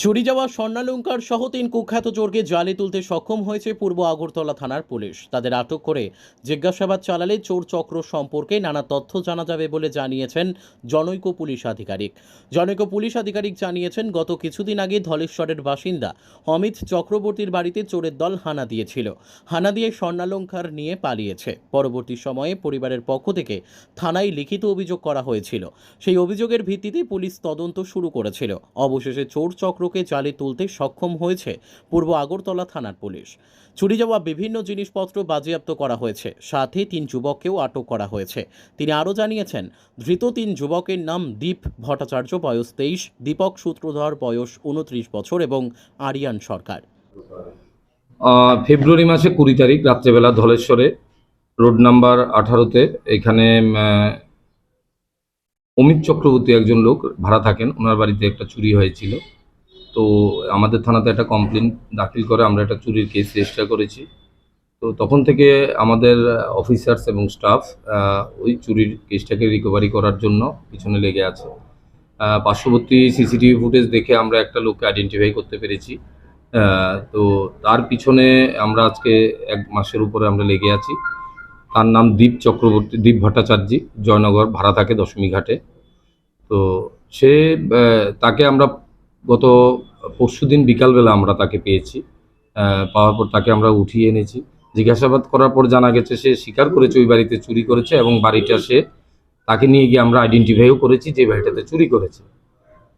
চুরি যাওয়া স্বর্ণালংকার সহ ৩ কুখ্যাত চোরকে জালে তুলতে সক্ষম হয়েছে পূর্ব আগরতলা থানার পুলিশ। তাদের আটক করে জিজ্ঞাসাবাদ চালালে চোর চক্র সম্পর্কে নানা তথ্য জানা যাবে বলে জানিয়েছেন জনৈক পুলিশ আধিকারিক। জানিয়েছেন, গত কিছুদিন আগে ধলেশ্বরের বাসিন্দা অমিত চক্রবর্তীর বাড়িতে চোরের দল হানা দিয়েছিল। হানা দিয়ে স্বর্ণালংকার নিয়ে পালিয়েছে। পরবর্তী সময়ে পরিবারের পক্ষ থেকে থানায় লিখিত অভিযোগ করা হয়েছিল। সেই অভিযোগের ভিত্তিতে পুলিশ তদন্ত শুরু করেছিল। অবশেষে চোর চক্রকে জালে তুলতে সক্ষম হয়েছে পূর্ব আগরতলা থানার পুলিশ। চুরি যাওয়া বিভিন্ন জিনিসপত্র বাজেয়াপ্ত করা হয়েছে, সাথে ৩ যুবককেও আটক করা হয়েছে। তিনি আরও জানিয়েছেন, ধৃত ৩ যুবকের নাম দীপ ভট্টাচার্য, বয়স ২৩, দীপক সূত্রধর, বয়স ২৯ বছর এবং আরিয়ান সরকার। ফেব্রুয়ারি মাসে ২০ তারিখ রাত্রেবেলা ধলেশ্বরে রোড নাম্বার ১৮-তে এখানে অমিত চক্রবর্তী একজন লোক ভাড়া থাকেন, ওনার বাড়িতে একটা চুরি হয়েছিল। তো আমাদের থানাতে একটা কমপ্লেন দাখিল করে আমরা একটা চুরির কেস রেজিস্টার করেছি। তো তখন থেকে আমাদের অফিসার্স এবং স্টাফ ওই চুরির কেসটাকে রিকভারি করার জন্য পিছনে লেগে আছে। পার্শ্ববর্তী সিসিটিভি ফুটেজ দেখে আমরা একটা লোককে আইডেন্টিফাই করতে পেরেছি। তো তার পিছনে আমরা আজকে ১ মাসের উপরে আমরা লেগে আছি। তার নাম দীপ ভট্টাচার্য, জয়নগর ভাড়া থাকে দশমীঘাটে। তো সে তাকে আমরা গত পরশুদিন বিকালবেলা আমরা তাকে পেয়েছি। পাওয়ার পর তাকে আমরা উঠিয়ে এনেছি। জিজ্ঞাসাবাদ করার পর জানা গেছে সে স্বীকার করেছে ওই বাড়িতে চুরি করেছে এবং বাড়িটা সে তাকে নিয়ে গিয়ে আমরা আইডেন্টিফাইও করেছি যে বাড়িটাতে চুরি করেছে।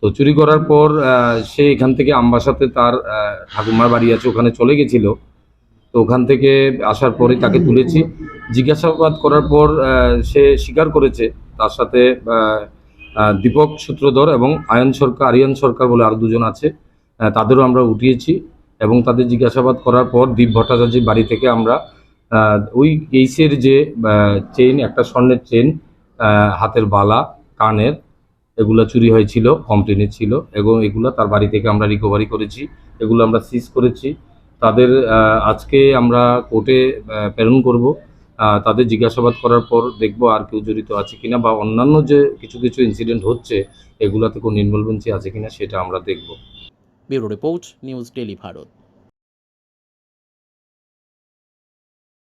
তো চুরি করার পর সে এখান থেকে আমবাসাতে তার ঠাকুমার বাড়ি আছে, ওখানে চলে গেছিল। তো ওখান থেকে আসার পরে তাকে তুলেছি। জিজ্ঞাসাবাদ করার পর সে স্বীকার করেছে। তার সাথে দীপক সূত্রধর এবং আরিয়ান সরকার বলে আরও ২জন আছে, তাদেরও আমরা উঠিয়েছি এবং তাদের জিজ্ঞাসাবাদ করার পর দীপ ভট্টাচার্যের বাড়ি থেকে আমরা ওই কেসের যে চেইন, একটা স্বর্ণের চেইন, হাতের বালা, কানের, এগুলো চুরি হয়েছিল, কমপ্লেনে ছিল এবং এগুলো তার বাড়ি থেকে আমরা রিকভারি করেছি। এগুলো আমরা সিজ করেছি। তাদের আজকে আমরা কোর্টে প্রেরণ করব। তাদের জিজ্ঞাসাবাদ করার পর দেখব আর কেউ জড়িত আছে কিনা বা অন্যান্য যে কিছু ইনসিডেন্ট হচ্ছে এগুলাতে কোনো ইনভলভেন্সি আছে কিনা সেটা আমরা দেখব। Bureau report, news daily Bharat.